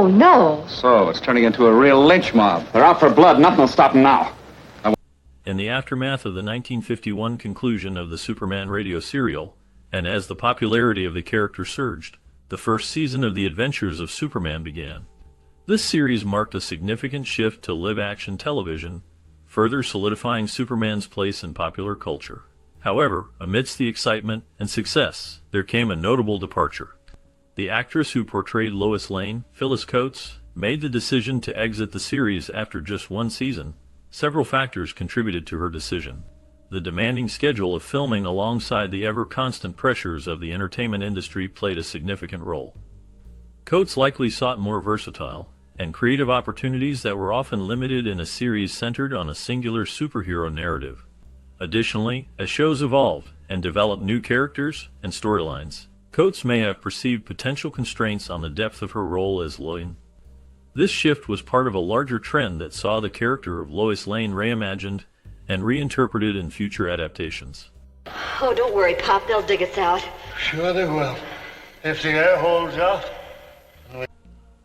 Oh, no. So, it's turning into a real lynch mob. They're out for blood. Nothing will stop them now. In the aftermath of the 1951 conclusion of the Superman radio serial, and as the popularity of the character surged, the first season of The Adventures of Superman began. This series marked a significant shift to live-action television, further solidifying Superman's place in popular culture. However, amidst the excitement and success, there came a notable departure. The actress who portrayed Lois Lane, Phyllis Coates, made the decision to exit the series after just one season. Several factors contributed to her decision. The demanding schedule of filming alongside the ever-constant pressures of the entertainment industry played a significant role. Coates likely sought more versatile and creative opportunities that were often limited in a series centered on a singular superhero narrative. Additionally, as shows evolved and developed new characters and storylines, Coates may have perceived potential constraints on the depth of her role as Lois. This shift was part of a larger trend that saw the character of Lois Lane reimagined and reinterpreted in future adaptations. Oh, don't worry, Pop. They'll dig us out. Sure they will. If the air holds out.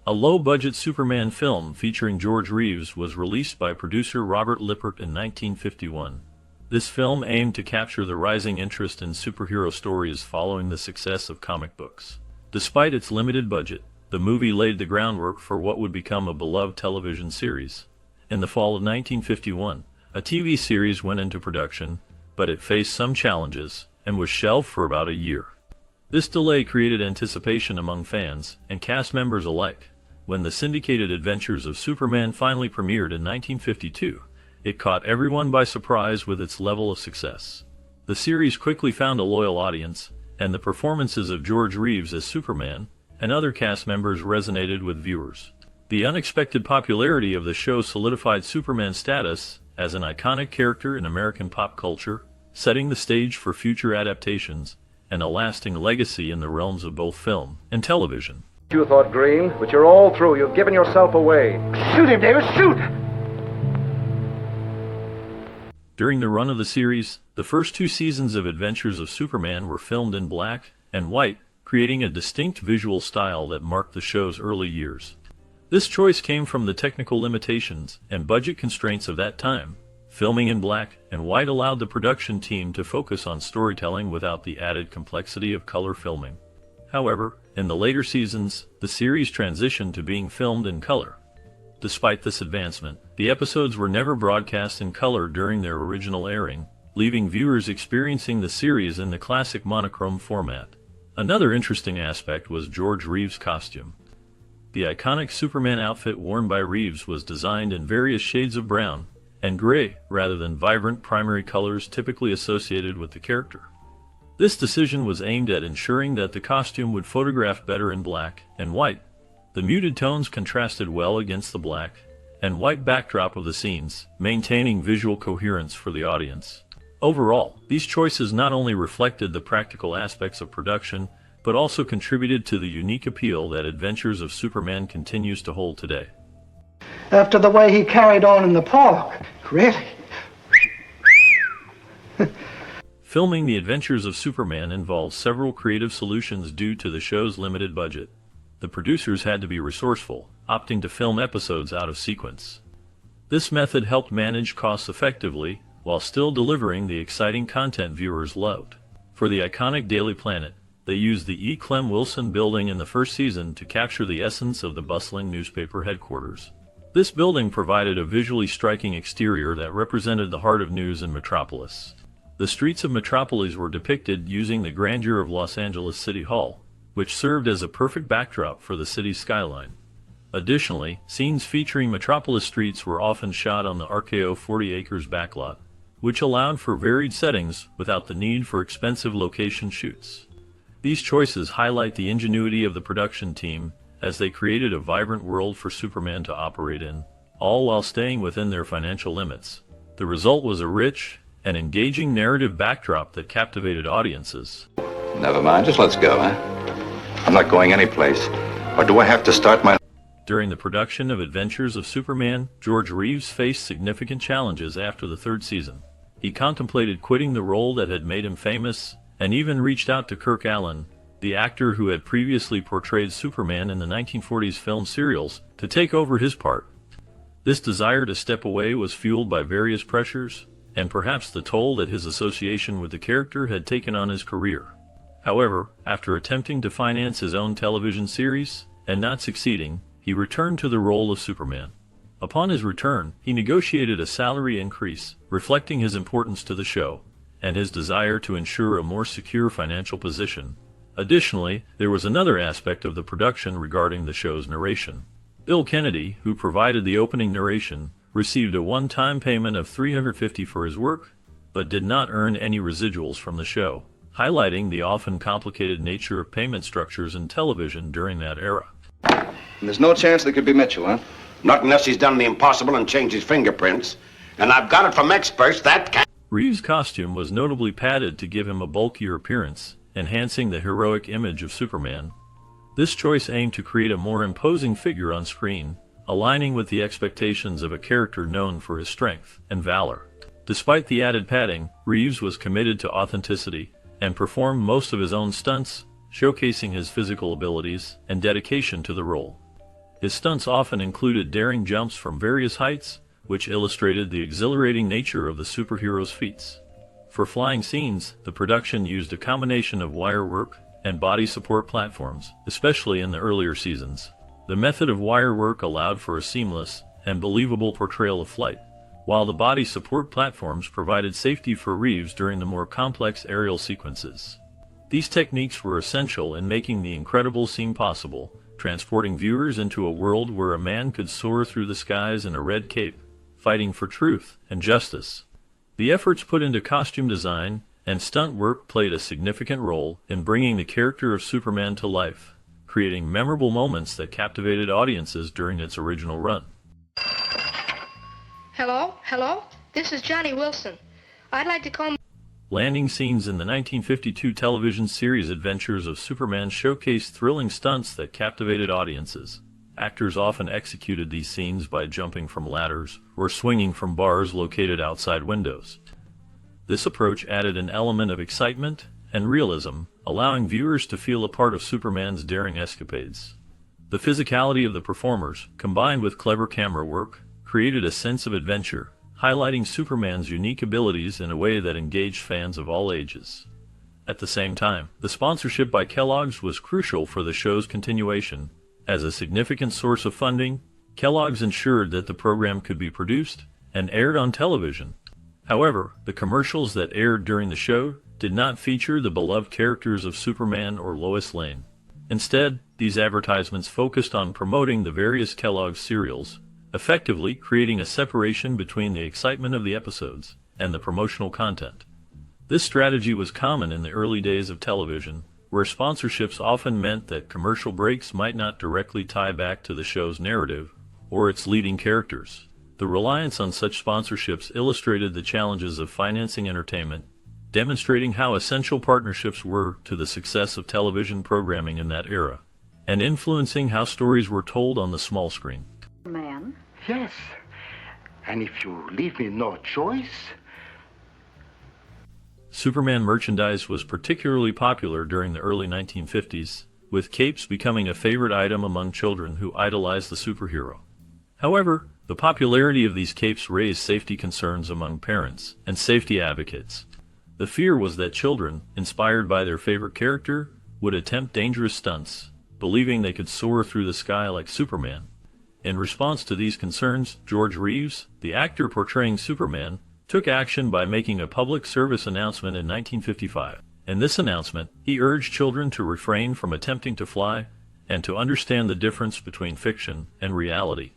A low-budget Superman film featuring George Reeves was released by producer Robert Lippert in 1951. This film aimed to capture the rising interest in superhero stories following the success of comic books. Despite its limited budget, the movie laid the groundwork for what would become a beloved television series. In the fall of 1951, a TV series went into production, but it faced some challenges and was shelved for about a year. This delay created anticipation among fans and cast members alike. When the syndicated Adventures of Superman finally premiered in 1952, it caught everyone by surprise with its level of success. The series quickly found a loyal audience, and the performances of George Reeves as Superman and other cast members resonated with viewers. The unexpected popularity of the show solidified Superman's status as an iconic character in American pop culture, setting the stage for future adaptations and a lasting legacy in the realms of both film and television. You thought green, but you're all through. You've given yourself away. Shoot him, Davis, shoot! During the run of the series, the first two seasons of Adventures of Superman were filmed in black and white, creating a distinct visual style that marked the show's early years. This choice came from the technical limitations and budget constraints of that time. Filming in black and white allowed the production team to focus on storytelling without the added complexity of color filming. However, in the later seasons, the series transitioned to being filmed in color. Despite this advancement, the episodes were never broadcast in color during their original airing, leaving viewers experiencing the series in the classic monochrome format. Another interesting aspect was George Reeves' costume. The iconic Superman outfit worn by Reeves was designed in various shades of brown and gray rather than vibrant primary colors typically associated with the character. This decision was aimed at ensuring that the costume would photograph better in black and white. The muted tones contrasted well against the black and white backdrop of the scenes, maintaining visual coherence for the audience. Overall, these choices not only reflected the practical aspects of production, but also contributed to the unique appeal that Adventures of Superman continues to hold today. After the way he carried on in the park, really? Filming The Adventures of Superman involved several creative solutions due to the show's limited budget. The producers had to be resourceful, opting to film episodes out of sequence. This method helped manage costs effectively, while still delivering the exciting content viewers loved. For the iconic Daily Planet, they used the E. Clem Wilson building in the first season to capture the essence of the bustling newspaper headquarters. This building provided a visually striking exterior that represented the heart of news in Metropolis. The streets of Metropolis were depicted using the grandeur of Los Angeles City Hall, which served as a perfect backdrop for the city's skyline. Additionally, scenes featuring Metropolis streets were often shot on the RKO 40 Acres backlot, which allowed for varied settings without the need for expensive location shoots. These choices highlight the ingenuity of the production team as they created a vibrant world for Superman to operate in, all while staying within their financial limits. The result was a rich and engaging narrative backdrop that captivated audiences. Never mind, just let's go, huh? I'm not going anyplace. Or do I have to start my... During the production of Adventures of Superman, George Reeves faced significant challenges after the third season. He contemplated quitting the role that had made him famous, and even reached out to Kirk Alyn, the actor who had previously portrayed Superman in the 1940s film serials, to take over his part. This desire to step away was fueled by various pressures, and perhaps the toll that his association with the character had taken on his career. However, after attempting to finance his own television series, and not succeeding, he returned to the role of Superman. Upon his return, he negotiated a salary increase, reflecting his importance to the show, and his desire to ensure a more secure financial position. Additionally, there was another aspect of the production regarding the show's narration. Bill Kennedy, who provided the opening narration, received a one-time payment of $350 for his work, but did not earn any residuals from the show, highlighting the often complicated nature of payment structures in television during that era. And there's no chance they could be Mitchell, huh? Not unless he's done the impossible and changed his fingerprints. And I've got it from experts that can... Reeves' costume was notably padded to give him a bulkier appearance, enhancing the heroic image of Superman. This choice aimed to create a more imposing figure on screen, aligning with the expectations of a character known for his strength and valor. Despite the added padding, Reeves was committed to authenticity and performed most of his own stunts, showcasing his physical abilities and dedication to the role. His stunts often included daring jumps from various heights, which illustrated the exhilarating nature of the superhero's feats. For flying scenes, the production used a combination of wire work and body support platforms, especially in the earlier seasons. The method of wire work allowed for a seamless and believable portrayal of flight, while the body support platforms provided safety for Reeves during the more complex aerial sequences. These techniques were essential in making the incredible scene possible, transporting viewers into a world where a man could soar through the skies in a red cape, fighting for truth and justice. The efforts put into costume design and stunt work played a significant role in bringing the character of Superman to life, creating memorable moments that captivated audiences during its original run. Hello? This is Johnny Wilson. I'd like to call... Landing scenes in the 1952 television series Adventures of Superman showcased thrilling stunts that captivated audiences. Actors often executed these scenes by jumping from ladders or swinging from bars located outside windows. This approach added an element of excitement and realism, allowing viewers to feel a part of Superman's daring escapades. The physicality of the performers, combined with clever camera work, created a sense of adventure, highlighting Superman's unique abilities in a way that engaged fans of all ages. At the same time, the sponsorship by Kellogg's was crucial for the show's continuation. As a significant source of funding, Kellogg's ensured that the program could be produced and aired on television. However, the commercials that aired during the show did not feature the beloved characters of Superman or Lois Lane. Instead, these advertisements focused on promoting the various Kellogg's cereals, effectively creating a separation between the excitement of the episodes and the promotional content. This strategy was common in the early days of television, where sponsorships often meant that commercial breaks might not directly tie back to the show's narrative or its leading characters. The reliance on such sponsorships illustrated the challenges of financing entertainment, demonstrating how essential partnerships were to the success of television programming in that era, and influencing how stories were told on the small screen. Man? Yes. And if you leave me no choice... Superman merchandise was particularly popular during the early 1950s, with capes becoming a favorite item among children who idolized the superhero. However, the popularity of these capes raised safety concerns among parents and safety advocates. The fear was that children, inspired by their favorite character, would attempt dangerous stunts, believing they could soar through the sky like Superman. In response to these concerns, George Reeves, the actor portraying Superman, took action by making a public service announcement in 1955. In this announcement, he urged children to refrain from attempting to fly and to understand the difference between fiction and reality.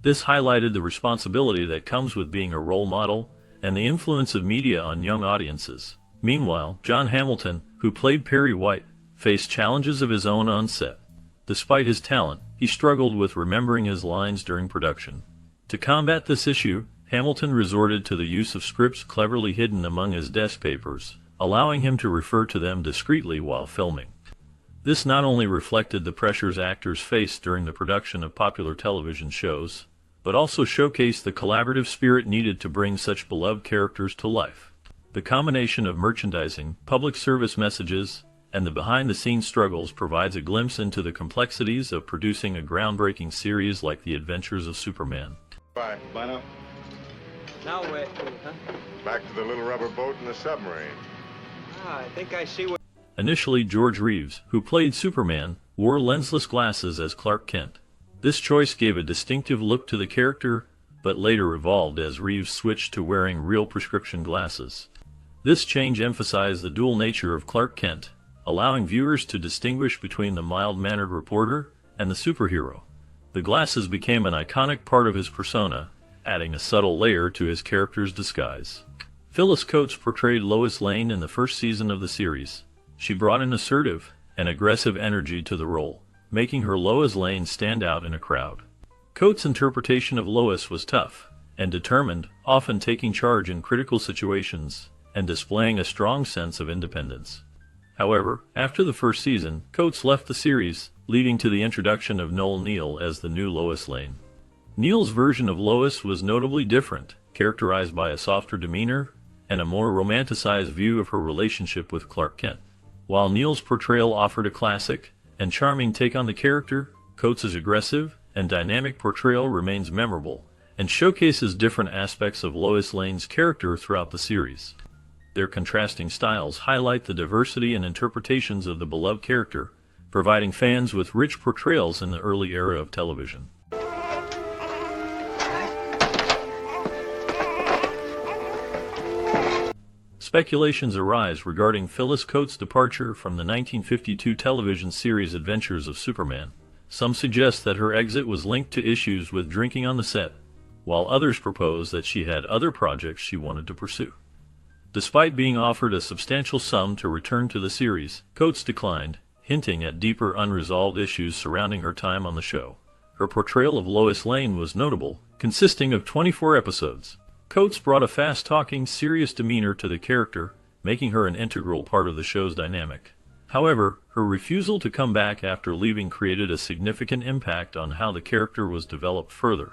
This highlighted the responsibility that comes with being a role model and the influence of media on young audiences. Meanwhile, John Hamilton, who played Perry White, faced challenges of his own on set. Despite his talent, he struggled with remembering his lines during production. To combat this issue, Hamilton resorted to the use of scripts cleverly hidden among his desk papers, allowing him to refer to them discreetly while filming. This not only reflected the pressures actors faced during the production of popular television shows, but also showcased the collaborative spirit needed to bring such beloved characters to life. The combination of merchandising, public service messages, and the behind-the-scenes struggles provides a glimpse into the complexities of producing a groundbreaking series like The Adventures of Superman. Bye. Bye now. Now where to, huh? Back to the little rubber boat and the submarine. I think I see what... Initially, George Reeves, who played Superman, wore lensless glasses as Clark Kent. This choice gave a distinctive look to the character, but later evolved as Reeves switched to wearing real prescription glasses. This change emphasized the dual nature of Clark Kent, allowing viewers to distinguish between the mild-mannered reporter and the superhero. The glasses became an iconic part of his persona, adding a subtle layer to his character's disguise. Phyllis Coates portrayed Lois Lane in the first season of the series. She brought an assertive and aggressive energy to the role, making her Lois Lane stand out in a crowd. Coates' interpretation of Lois was tough and determined, often taking charge in critical situations and displaying a strong sense of independence. However, after the first season, Coates left the series, leading to the introduction of Noel Neill as the new Lois Lane. Neill's version of Lois was notably different, characterized by a softer demeanor and a more romanticized view of her relationship with Clark Kent. While Neill's portrayal offered a classic and charming take on the character, Coates' aggressive and dynamic portrayal remains memorable and showcases different aspects of Lois Lane's character throughout the series. Their contrasting styles highlight the diversity and interpretations of the beloved character, providing fans with rich portrayals in the early era of television. Speculations arise regarding Phyllis Coates' departure from the 1952 television series Adventures of Superman. Some suggest that her exit was linked to issues with drinking on the set, while others propose that she had other projects she wanted to pursue. Despite being offered a substantial sum to return to the series, Coates declined, hinting at deeper unresolved issues surrounding her time on the show. Her portrayal of Lois Lane was notable, consisting of 24 episodes. Coates brought a fast-talking, serious demeanor to the character, making her an integral part of the show's dynamic. However, her refusal to come back after leaving created a significant impact on how the character was developed further.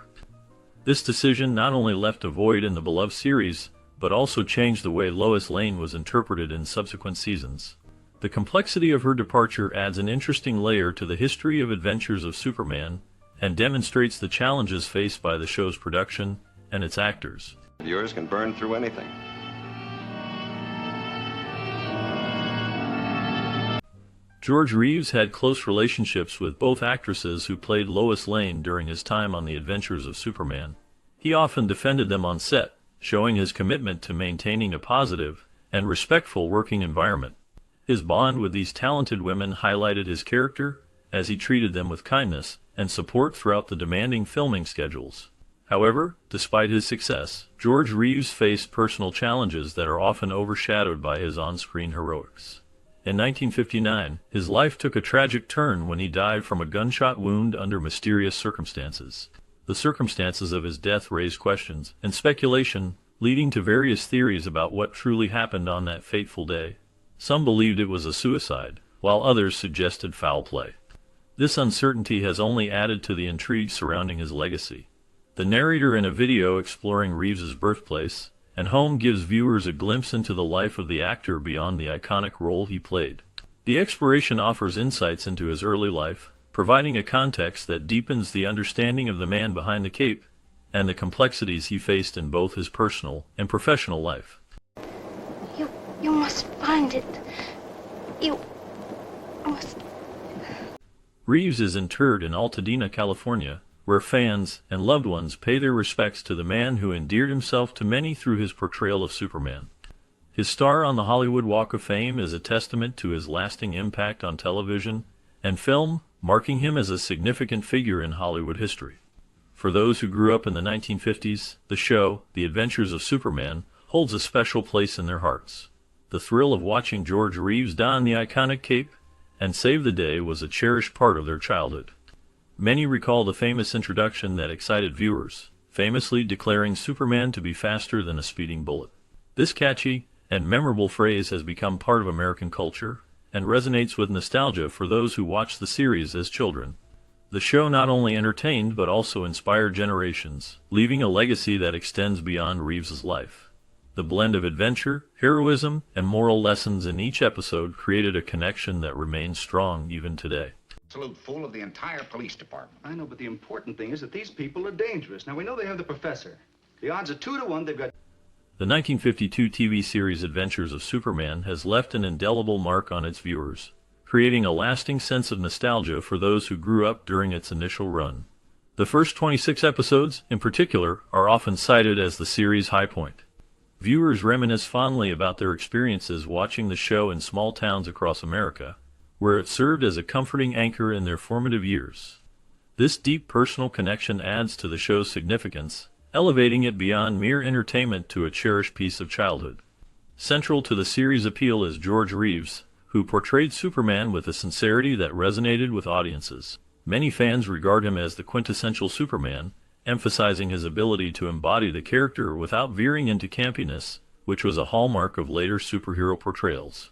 This decision not only left a void in the beloved series, but also changed the way Lois Lane was interpreted in subsequent seasons. The complexity of her departure adds an interesting layer to the history of Adventures of Superman, and demonstrates the challenges faced by the show's production and its actors. Viewers can burn through anything. George Reeves had close relationships with both actresses who played Lois Lane during his time on The Adventures of Superman. He often defended them on set, showing his commitment to maintaining a positive and respectful working environment. His bond with these talented women highlighted his character, as he treated them with kindness and support throughout the demanding filming schedules. However, despite his success, George Reeves faced personal challenges that are often overshadowed by his on-screen heroics. In 1959, his life took a tragic turn when he died from a gunshot wound under mysterious circumstances. The circumstances of his death raised questions and speculation, leading to various theories about what truly happened on that fateful day. Some believed it was a suicide, while others suggested foul play. This uncertainty has only added to the intrigue surrounding his legacy. The narrator in a video exploring Reeves's birthplace and home gives viewers a glimpse into the life of the actor beyond the iconic role he played. The exploration offers insights into his early life, providing a context that deepens the understanding of the man behind the cape and the complexities he faced in both his personal and professional life. You must find it. You must... Reeves is interred in Altadena, California, where fans and loved ones pay their respects to the man who endeared himself to many through his portrayal of Superman. His star on the Hollywood Walk of Fame is a testament to his lasting impact on television and film, marking him as a significant figure in Hollywood history. For those who grew up in the 1950s, the show, The Adventures of Superman, holds a special place in their hearts. The thrill of watching George Reeves don the iconic cape and save the day was a cherished part of their childhood. Many recall the famous introduction that excited viewers, famously declaring Superman to be faster than a speeding bullet. This catchy and memorable phrase has become part of American culture and resonates with nostalgia for those who watched the series as children. The show not only entertained but also inspired generations, leaving a legacy that extends beyond Reeves's life. The blend of adventure, heroism, and moral lessons in each episode created a connection that remains strong even today. Absolute fool of the entire police department. I know, but the important thing is that these people are dangerous. Now, we know they have the professor. The odds are 2 to 1 they've got... The 1952 TV series Adventures of Superman has left an indelible mark on its viewers, creating a lasting sense of nostalgia for those who grew up during its initial run. The first 26 episodes, in particular, are often cited as the series' high point. Viewers reminisce fondly about their experiences watching the show in small towns across America, where it served as a comforting anchor in their formative years. This deep personal connection adds to the show's significance, elevating it beyond mere entertainment to a cherished piece of childhood. Central to the series' appeal is George Reeves, who portrayed Superman with a sincerity that resonated with audiences. Many fans regard him as the quintessential Superman, emphasizing his ability to embody the character without veering into campiness, which was a hallmark of later superhero portrayals.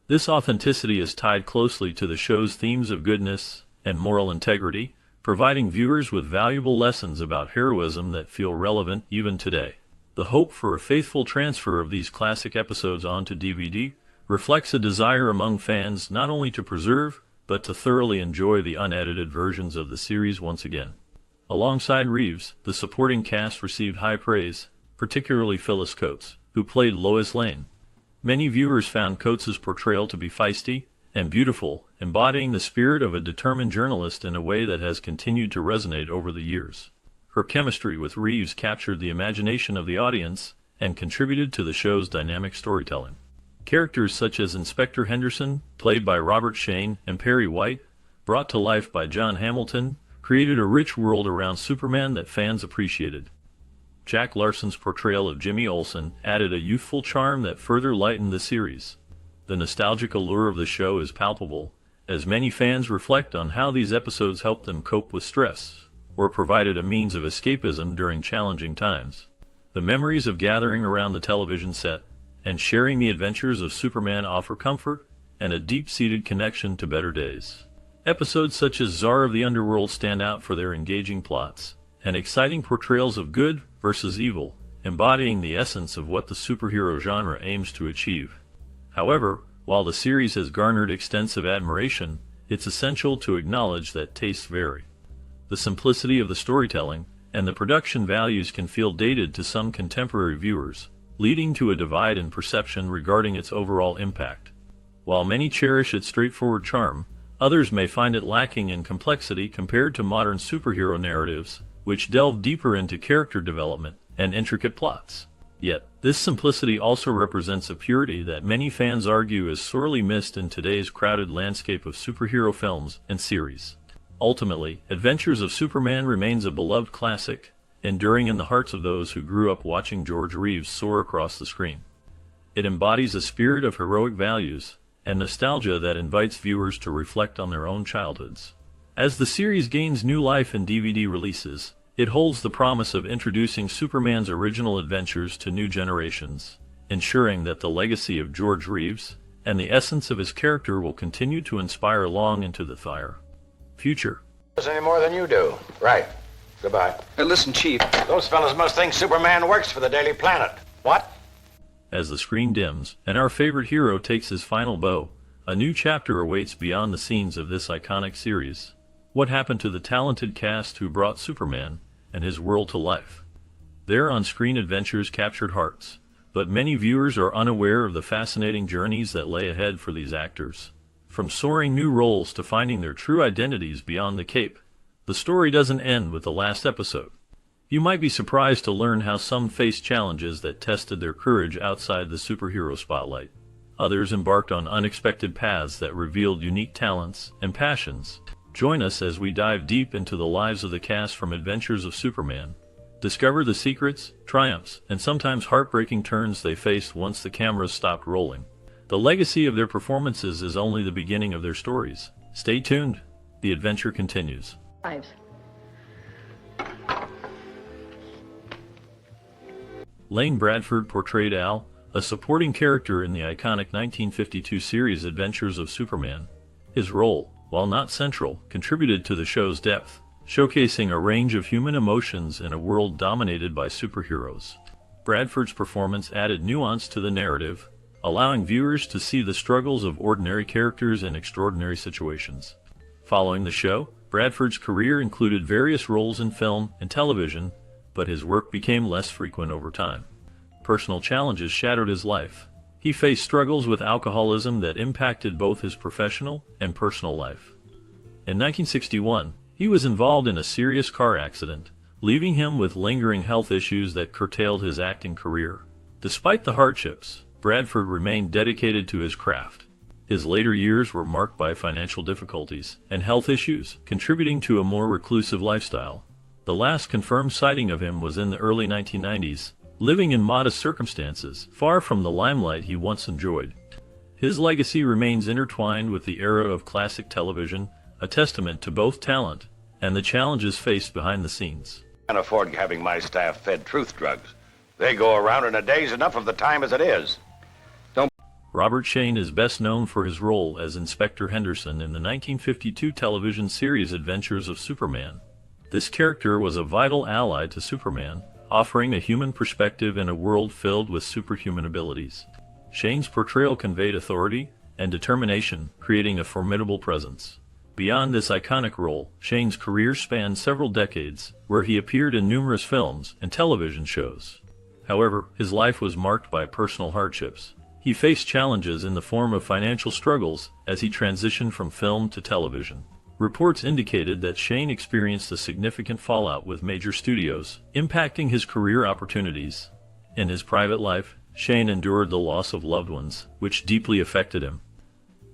This authenticity is tied closely to the show's themes of goodness and moral integrity, providing viewers with valuable lessons about heroism that feel relevant even today. The hope for a faithful transfer of these classic episodes onto DVD reflects a desire among fans not only to preserve, but to thoroughly enjoy the unedited versions of the series once again. Alongside Reeves, the supporting cast received high praise, particularly Phyllis Coates, who played Lois Lane. Many viewers found Coates' portrayal to be feisty and beautiful, embodying the spirit of a determined journalist in a way that has continued to resonate over the years. Her chemistry with Reeves captured the imagination of the audience and contributed to the show's dynamic storytelling. Characters such as Inspector Henderson, played by Robert Shane, and Perry White, brought to life by John Hamilton, created a rich world around Superman that fans appreciated. Jack Larson's portrayal of Jimmy Olsen added a youthful charm that further lightened the series. The nostalgic allure of the show is palpable, as many fans reflect on how these episodes helped them cope with stress, or provided a means of escapism during challenging times. The memories of gathering around the television set and sharing the adventures of Superman offer comfort and a deep-seated connection to better days. Episodes such as Czar of the Underworld stand out for their engaging plots and exciting portrayals of good versus evil, embodying the essence of what the superhero genre aims to achieve. However, while the series has garnered extensive admiration, it's essential to acknowledge that tastes vary. The simplicity of the storytelling and the production values can feel dated to some contemporary viewers, leading to a divide in perception regarding its overall impact. While many cherish its straightforward charm, others may find it lacking in complexity compared to modern superhero narratives, which delve deeper into character development and intricate plots. Yet, this simplicity also represents a purity that many fans argue is sorely missed in today's crowded landscape of superhero films and series. Ultimately, Adventures of Superman remains a beloved classic, enduring in the hearts of those who grew up watching George Reeves soar across the screen. It embodies a spirit of heroic values and nostalgia that invites viewers to reflect on their own childhoods. As the series gains new life in DVD releases, it holds the promise of introducing Superman's original adventures to new generations, ensuring that the legacy of George Reeves and the essence of his character will continue to inspire long into the future. Any more than you do. Right. Goodbye. Hey, listen, Chief. Those fellas must think Superman works for the Daily Planet. What? As the screen dims and our favorite hero takes his final bow, a new chapter awaits beyond the scenes of this iconic series. What happened to the talented cast who brought Superman and his world to life? Their on-screen adventures captured hearts, but many viewers are unaware of the fascinating journeys that lay ahead for these actors. From soaring new roles to finding their true identities beyond the cape, the story doesn't end with the last episode. You might be surprised to learn how some faced challenges that tested their courage outside the superhero spotlight. Others embarked on unexpected paths that revealed unique talents and passions. Join us as we dive deep into the lives of the cast from Adventures of Superman. Discover the secrets, triumphs, and sometimes heartbreaking turns they faced once the cameras stopped rolling. The legacy of their performances is only the beginning of their stories. Stay tuned. The adventure continues. Lane Bradford portrayed Al, a supporting character in the iconic 1952 series Adventures of Superman. His role, while not central, contributed to the show's depth, showcasing a range of human emotions in a world dominated by superheroes. Bradford's performance added nuance to the narrative, allowing viewers to see the struggles of ordinary characters in extraordinary situations. Following the show, Bradford's career included various roles in film and television, but his work became less frequent over time. Personal challenges shattered his life. He faced struggles with alcoholism that impacted both his professional and personal life. In 1961, he was involved in a serious car accident, leaving him with lingering health issues that curtailed his acting career. Despite the hardships, Bradford remained dedicated to his craft. His later years were marked by financial difficulties and health issues, contributing to a more reclusive lifestyle. The last confirmed sighting of him was in the early 1990s, living in modest circumstances, far from the limelight he once enjoyed. His legacy remains intertwined with the era of classic television, a testament to both talent and the challenges faced behind the scenes. I can't afford having my staff fed truth drugs. They go around in a day's enough of the time as it is. Robert Shane is best known for his role as Inspector Henderson in the 1952 television series Adventures of Superman. This character was a vital ally to Superman, offering a human perspective in a world filled with superhuman abilities. Shane's portrayal conveyed authority and determination, creating a formidable presence. Beyond this iconic role, Shane's career spanned several decades, where he appeared in numerous films and television shows. However, his life was marked by personal hardships. He faced challenges in the form of financial struggles as he transitioned from film to television. Reports indicated that Shane experienced a significant fallout with major studios, impacting his career opportunities. In his private life, Shane endured the loss of loved ones, which deeply affected him.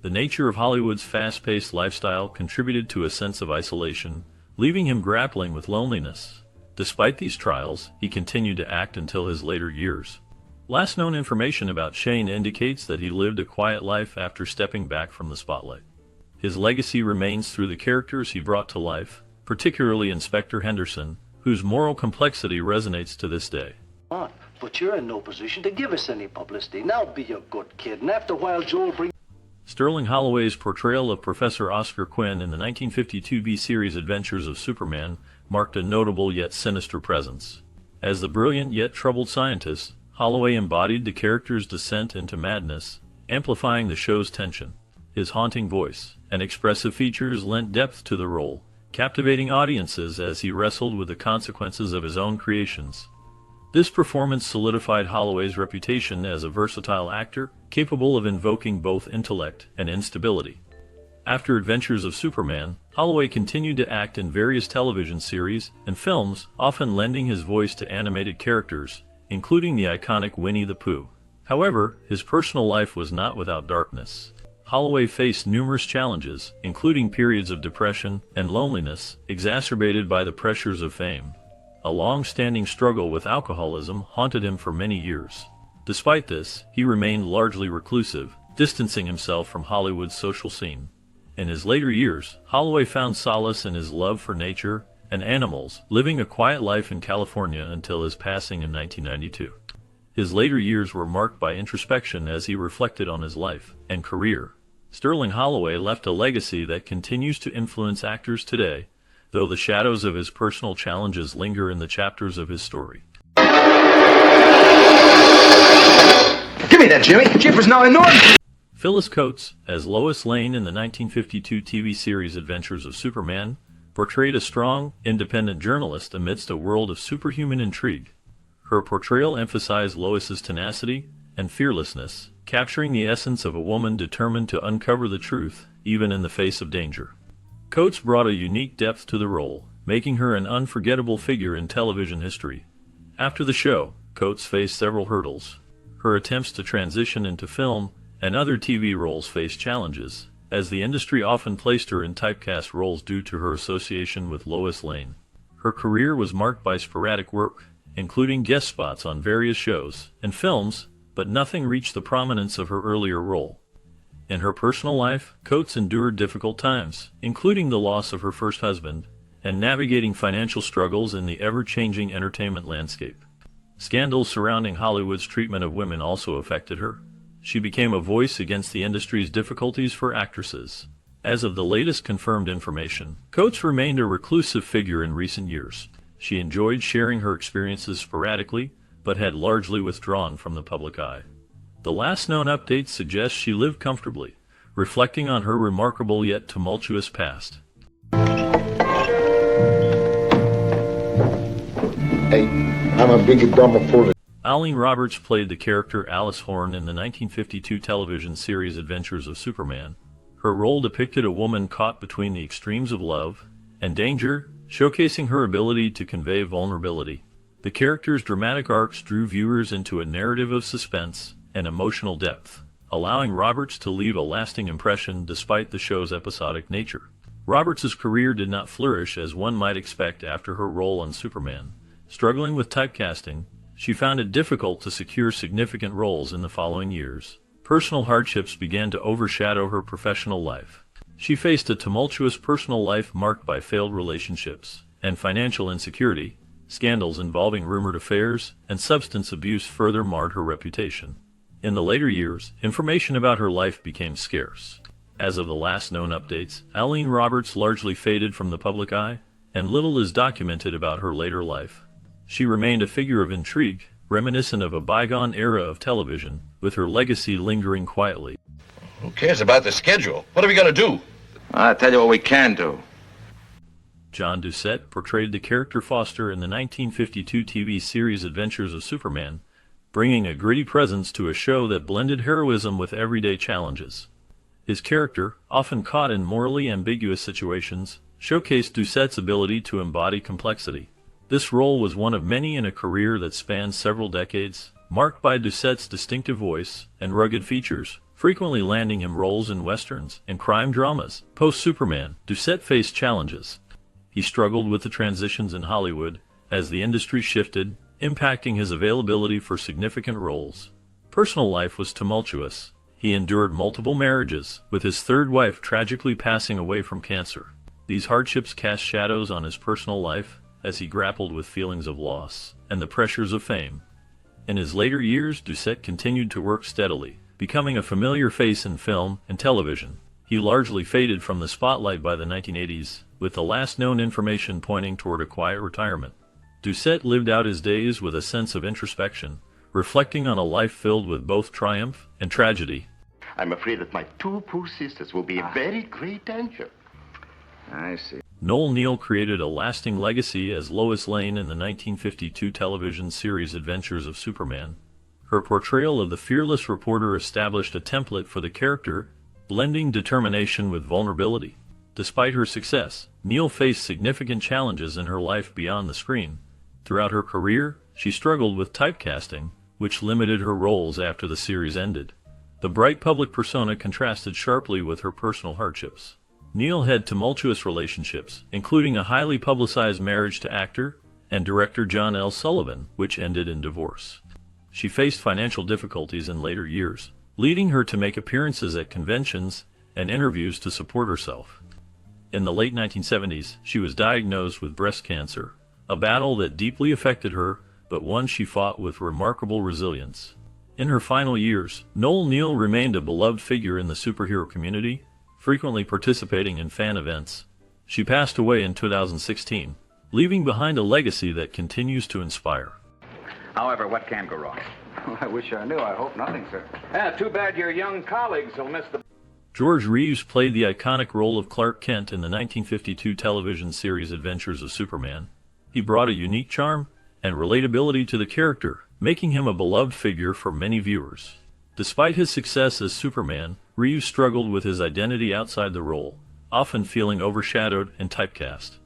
The nature of Hollywood's fast-paced lifestyle contributed to a sense of isolation, leaving him grappling with loneliness. Despite these trials, he continued to act until his later years. Last known information about Shane indicates that he lived a quiet life after stepping back from the spotlight. His legacy remains through the characters he brought to life, particularly Inspector Henderson, whose moral complexity resonates to this day. But you're in no position to give us any publicity. Now be a good kid, and after a while Joe will bring... Sterling Holloway's portrayal of Professor Oscar Quinn in the 1952 B-series Adventures of Superman marked a notable yet sinister presence. As the brilliant yet troubled scientist, Holloway embodied the character's descent into madness, amplifying the show's tension. His haunting voice and expressive features lent depth to the role, captivating audiences as he wrestled with the consequences of his own creations. This performance solidified Holloway's reputation as a versatile actor, capable of invoking both intellect and instability. After Adventures of Superman, Holloway continued to act in various television series and films, often lending his voice to animated characters, including the iconic Winnie the Pooh. However, his personal life was not without darkness. Holloway faced numerous challenges, including periods of depression and loneliness, exacerbated by the pressures of fame. A long-standing struggle with alcoholism haunted him for many years. Despite this, he remained largely reclusive, distancing himself from Hollywood's social scene. In his later years, Holloway found solace in his love for nature and animals, living a quiet life in California until his passing in 1992. His later years were marked by introspection as he reflected on his life and career. Sterling Holloway left a legacy that continues to influence actors today, though the shadows of his personal challenges linger in the chapters of his story. Give me that, Jimmy. Jeepers, now I know it. Phyllis Coates, as Lois Lane in the 1952 TV series Adventures of Superman, portrayed a strong, independent journalist amidst a world of superhuman intrigue. Her portrayal emphasized Lois's tenacity and fearlessness, capturing the essence of a woman determined to uncover the truth, even in the face of danger. Coates brought a unique depth to the role, making her an unforgettable figure in television history. After the show, Coates faced several hurdles. Her attempts to transition into film and other TV roles faced challenges, as the industry often placed her in typecast roles due to her association with Lois Lane. Her career was marked by sporadic work, including guest spots on various shows and films, but nothing reached the prominence of her earlier role. In her personal life, Coates endured difficult times, including the loss of her first husband, and navigating financial struggles in the ever-changing entertainment landscape. Scandals surrounding Hollywood's treatment of women also affected her. She became a voice against the industry's difficulties for actresses. As of the latest confirmed information, Coates remained a reclusive figure in recent years. She enjoyed sharing her experiences sporadically, but had largely withdrawn from the public eye. The last known updates suggest she lived comfortably, reflecting on her remarkable yet tumultuous past. Hey, I'm a big dumb fool. Eileen Roberts played the character Alice Horn in the 1952 television series Adventures of Superman. Her role depicted a woman caught between the extremes of love and danger, showcasing her ability to convey vulnerability. The character's dramatic arcs drew viewers into a narrative of suspense and emotional depth, allowing Roberts to leave a lasting impression despite the show's episodic nature. Roberts' career did not flourish as one might expect after her role on Superman. Struggling with typecasting, she found it difficult to secure significant roles in the following years. Personal hardships began to overshadow her professional life. She faced a tumultuous personal life marked by failed relationships and financial insecurity. Scandals involving rumored affairs and substance abuse further marred her reputation. In the later years, information about her life became scarce. As of the last known updates, Eileen Roberts largely faded from the public eye, and little is documented about her later life. She remained a figure of intrigue, reminiscent of a bygone era of television, with her legacy lingering quietly. Who cares about the schedule? What are we going to do? I'll tell you what we can do. John Doucette portrayed the character Foster in the 1952 TV series Adventures of Superman, bringing a gritty presence to a show that blended heroism with everyday challenges. His character, often caught in morally ambiguous situations, showcased Doucette's ability to embody complexity. This role was one of many in a career that spanned several decades, marked by Doucette's distinctive voice and rugged features, frequently landing him roles in westerns and crime dramas. Post-Superman, Doucette faced challenges. He struggled with the transitions in Hollywood as the industry shifted, impacting his availability for significant roles. Personal life was tumultuous. He endured multiple marriages, with his third wife tragically passing away from cancer. These hardships cast shadows on his personal life as he grappled with feelings of loss and the pressures of fame. In his later years, Doucette continued to work steadily, becoming a familiar face in film and television. He largely faded from the spotlight by the 1980s, with the last known information pointing toward a quiet retirement. Doucette lived out his days with a sense of introspection, reflecting on a life filled with both triumph and tragedy. I'm afraid that my two poor sisters will be in very great danger. I see. Noel Neill created a lasting legacy as Lois Lane in the 1952 television series Adventures of Superman. Her portrayal of the fearless reporter established a template for the character, blending determination with vulnerability. Despite her success, Neill faced significant challenges in her life beyond the screen. Throughout her career, she struggled with typecasting, which limited her roles after the series ended. The bright public persona contrasted sharply with her personal hardships. Neill had tumultuous relationships, including a highly publicized marriage to actor and director John L. Sullivan, which ended in divorce. She faced financial difficulties in later years, leading her to make appearances at conventions and interviews to support herself. In the late 1970s, she was diagnosed with breast cancer, a battle that deeply affected her, but one she fought with remarkable resilience. In her final years, Noel Neill remained a beloved figure in the superhero community, frequently participating in fan events. She passed away in 2016, leaving behind a legacy that continues to inspire. However, what can go wrong? I wish I knew. I hope nothing, sir. Yeah, too bad your young colleagues will miss the... George Reeves played the iconic role of Clark Kent in the 1952 television series Adventures of Superman. He brought a unique charm and relatability to the character, making him a beloved figure for many viewers. Despite his success as Superman, Reeves struggled with his identity outside the role, often feeling overshadowed and typecast.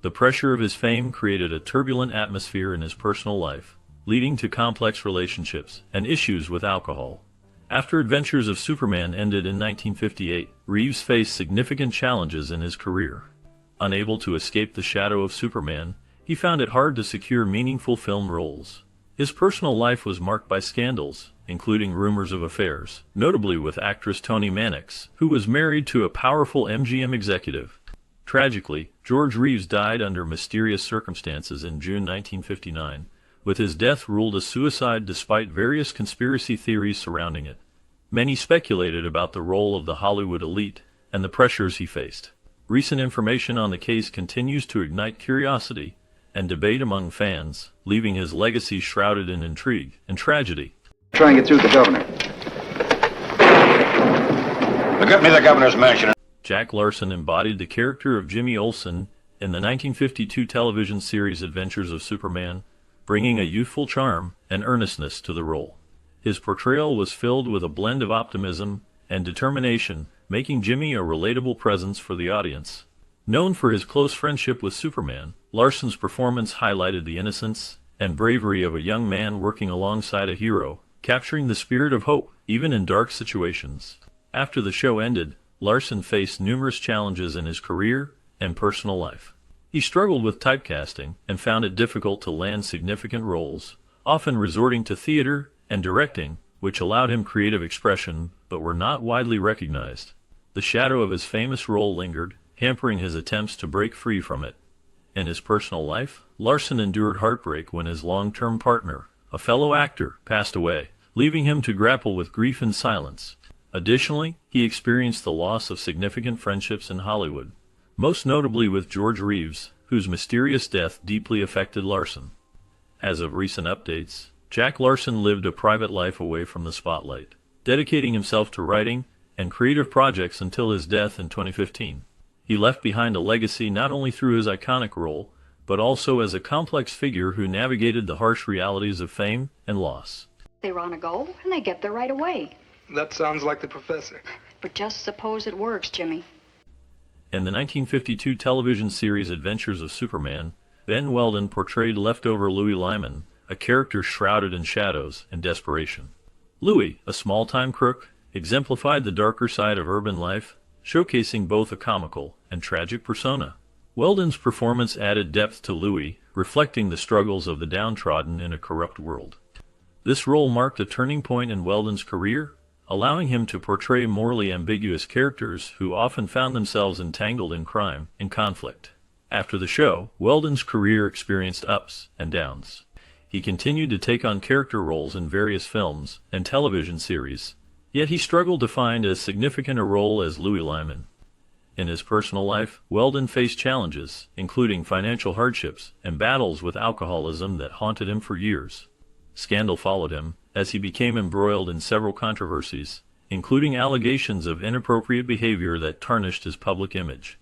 The pressure of his fame created a turbulent atmosphere in his personal life, leading to complex relationships and issues with alcohol. After Adventures of Superman ended in 1958, Reeves faced significant challenges in his career. Unable to escape the shadow of Superman, he found it hard to secure meaningful film roles. His personal life was marked by scandals, including rumors of affairs, notably with actress Toni Mannix, who was married to a powerful MGM executive. Tragically, George Reeves died under mysterious circumstances in June 1959, with his death ruled a suicide despite various conspiracy theories surrounding it. Many speculated about the role of the Hollywood elite and the pressures he faced. Recent information on the case continues to ignite curiosity, and debate among fans, leaving his legacy shrouded in intrigue and tragedy. Try and get through to the governor. Get me the governor's mansion. Jack Larson embodied the character of Jimmy Olsen in the 1952 television series Adventures of Superman, bringing a youthful charm and earnestness to the role. His portrayal was filled with a blend of optimism and determination, making Jimmy a relatable presence for the audience. Known for his close friendship with Superman, Larson's performance highlighted the innocence and bravery of a young man working alongside a hero, capturing the spirit of hope even in dark situations. After the show ended, Larson faced numerous challenges in his career and personal life. He struggled with typecasting and found it difficult to land significant roles, often resorting to theater and directing, which allowed him creative expression but were not widely recognized. The shadow of his famous role lingered, hampering his attempts to break free from it. In his personal life, Larson endured heartbreak when his long-term partner, a fellow actor, passed away, leaving him to grapple with grief in silence. Additionally, he experienced the loss of significant friendships in Hollywood, most notably with George Reeves, whose mysterious death deeply affected Larson. As of recent updates, Jack Larson lived a private life away from the spotlight, dedicating himself to writing and creative projects until his death in 2015. He left behind a legacy not only through his iconic role, but also as a complex figure who navigated the harsh realities of fame and loss. They run a go, and they get there right away. That sounds like the professor. But just suppose it works, Jimmy. In the 1952 television series Adventures of Superman, Ben Weldon portrayed leftover Louis Lyman, a character shrouded in shadows and desperation. Louis, a small-time crook, exemplified the darker side of urban life, showcasing both a comical and tragic persona. Weldon's performance added depth to Louis, reflecting the struggles of the downtrodden in a corrupt world. This role marked a turning point in Weldon's career, allowing him to portray morally ambiguous characters who often found themselves entangled in crime and conflict. After the show, Weldon's career experienced ups and downs. He continued to take on character roles in various films and television series, yet he struggled to find as significant a role as Louis Lyman. In his personal life, Weldon faced challenges, including financial hardships and battles with alcoholism that haunted him for years. Scandal followed him, as he became embroiled in several controversies, including allegations of inappropriate behavior that tarnished his public image.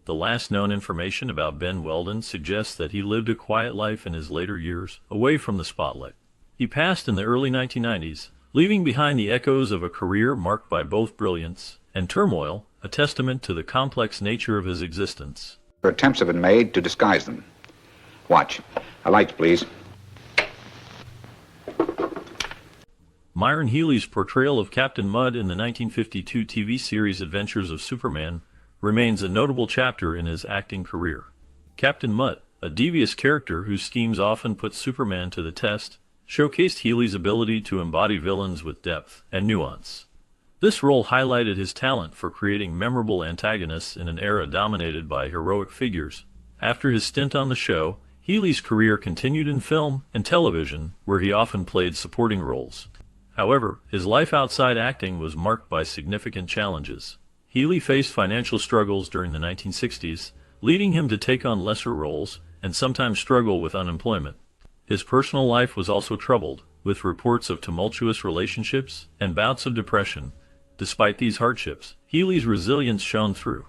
The last known information about Ben Weldon suggests that he lived a quiet life in his later years, away from the spotlight. He passed in the early 1990s, leaving behind the echoes of a career marked by both brilliance and turmoil, a testament to the complex nature of his existence. Attempts have been made to disguise them. Watch. Lights, please. Myron Healy's portrayal of Captain Mudd in the 1952 TV series Adventures of Superman remains a notable chapter in his acting career. Captain Mudd, a devious character whose schemes often put Superman to the test, showcased Healy's ability to embody villains with depth and nuance. This role highlighted his talent for creating memorable antagonists in an era dominated by heroic figures. After his stint on the show, Healy's career continued in film and television, where he often played supporting roles. However, his life outside acting was marked by significant challenges. Healy faced financial struggles during the 1960s, leading him to take on lesser roles and sometimes struggle with unemployment. His personal life was also troubled, with reports of tumultuous relationships and bouts of depression. Despite these hardships, Healy's resilience shone through.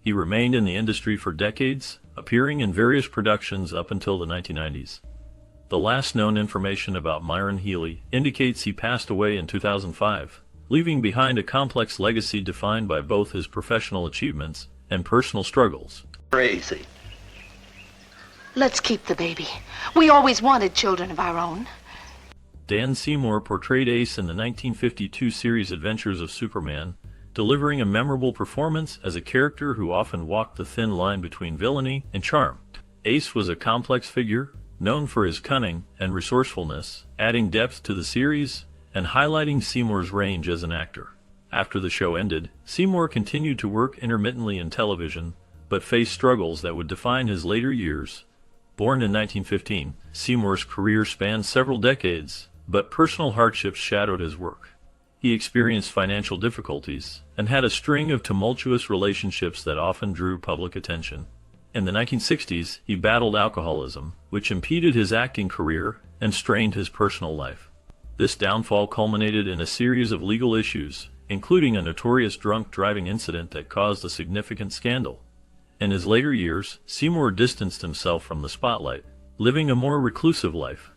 He remained in the industry for decades, appearing in various productions up until the 1990s. The last known information about Myron Healy indicates he passed away in 2005, leaving behind a complex legacy defined by both his professional achievements and personal struggles. Crazy. Let's keep the baby. We always wanted children of our own. Dan Seymour portrayed Ace in the 1952 series Adventures of Superman, delivering a memorable performance as a character who often walked the thin line between villainy and charm. Ace was a complex figure, known for his cunning and resourcefulness, adding depth to the series and highlighting Seymour's range as an actor. After the show ended, Seymour continued to work intermittently in television, but faced struggles that would define his later years. Born in 1915, Seymour's career spanned several decades, but personal hardships shadowed his work. He experienced financial difficulties and had a string of tumultuous relationships that often drew public attention. In the 1960s, he battled alcoholism, which impeded his acting career and strained his personal life. This downfall culminated in a series of legal issues, including a notorious drunk driving incident that caused a significant scandal. In his later years, Seymour distanced himself from the spotlight, living a more reclusive life.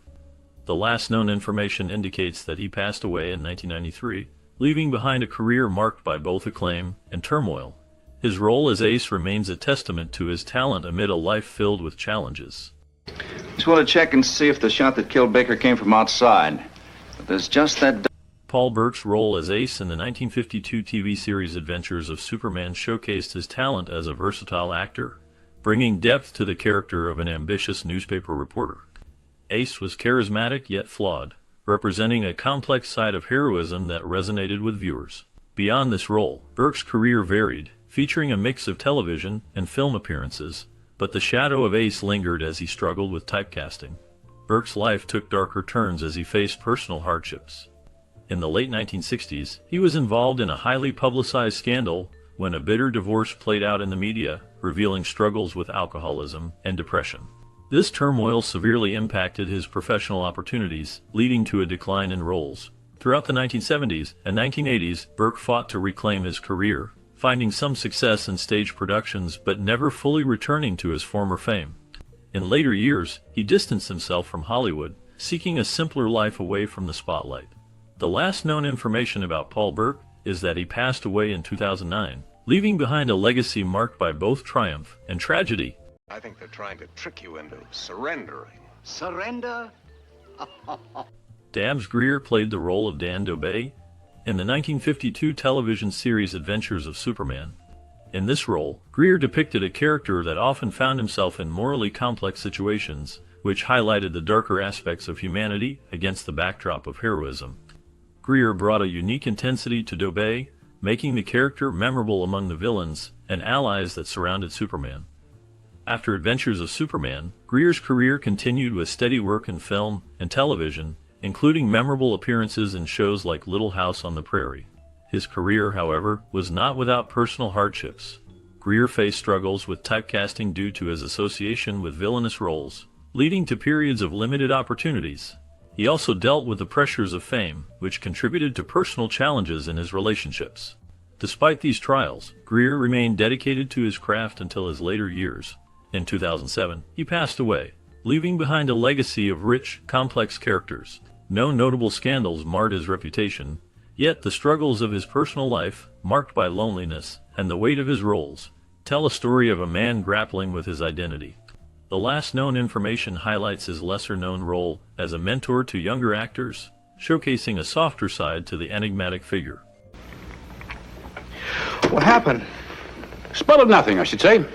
The last known information indicates that he passed away in 1993, leaving behind a career marked by both acclaim and turmoil. His role as Ace remains a testament to his talent amid a life filled with challenges. Just want to check and see if the shot that killed Baker came from outside. But there's just that... Paul Burke's role as Ace in the 1952 TV series Adventures of Superman showcased his talent as a versatile actor, bringing depth to the character of an ambitious newspaper reporter. Ace was charismatic yet flawed, representing a complex side of heroism that resonated with viewers. Beyond this role, Burke's career varied, featuring a mix of television and film appearances, but the shadow of Ace lingered as he struggled with typecasting. Burke's life took darker turns as he faced personal hardships. In the late 1960s, he was involved in a highly publicized scandal when a bitter divorce played out in the media, revealing struggles with alcoholism and depression. This turmoil severely impacted his professional opportunities, leading to a decline in roles. Throughout the 1970s and 1980s, Burke fought to reclaim his career, finding some success in stage productions but never fully returning to his former fame. In later years, he distanced himself from Hollywood, seeking a simpler life away from the spotlight. The last known information about Paul Burke is that he passed away in 2009, leaving behind a legacy marked by both triumph and tragedy. I think they're trying to trick you into surrendering. Surrender? Dabbs Greer played the role of Dan Dobey in the 1952 television series Adventures of Superman. In this role, Greer depicted a character that often found himself in morally complex situations, which highlighted the darker aspects of humanity against the backdrop of heroism. Greer brought a unique intensity to Dobey, making the character memorable among the villains and allies that surrounded Superman. After Adventures of Superman, Greer's career continued with steady work in film and television, including memorable appearances in shows like Little House on the Prairie. His career, however, was not without personal hardships. Greer faced struggles with typecasting due to his association with villainous roles, leading to periods of limited opportunities. He also dealt with the pressures of fame, which contributed to personal challenges in his relationships. Despite these trials, Greer remained dedicated to his craft until his later years. In 2007, he passed away, leaving behind a legacy of rich, complex characters. No notable scandals marred his reputation, yet the struggles of his personal life, marked by loneliness and the weight of his roles, tell a story of a man grappling with his identity. The last known information highlights his lesser-known role as a mentor to younger actors, showcasing a softer side to the enigmatic figure. What happened? Spell of nothing, I should say.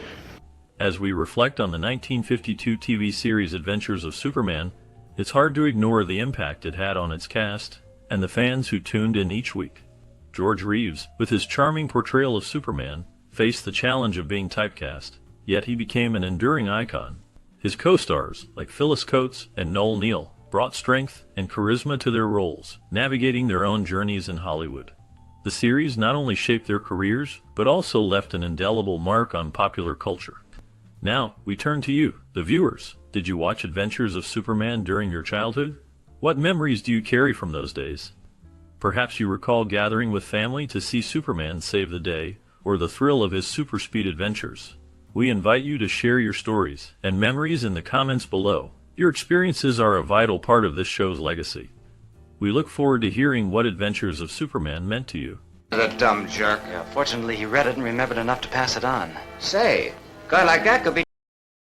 As we reflect on the 1952 TV series Adventures of Superman, it's hard to ignore the impact it had on its cast and the fans who tuned in each week. George Reeves, with his charming portrayal of Superman, faced the challenge of being typecast, yet he became an enduring icon. His co-stars, like Phyllis Coates and Noel Neill, brought strength and charisma to their roles, navigating their own journeys in Hollywood. The series not only shaped their careers, but also left an indelible mark on popular culture. Now, we turn to you, the viewers. Did you watch Adventures of Superman during your childhood? What memories do you carry from those days? Perhaps you recall gathering with family to see Superman save the day, or the thrill of his super speed adventures. We invite you to share your stories and memories in the comments below. Your experiences are a vital part of this show's legacy. We look forward to hearing what Adventures of Superman meant to you. The dumb jerk. Yeah, fortunately, he read it and remembered enough to pass it on. Say, a guy like that could be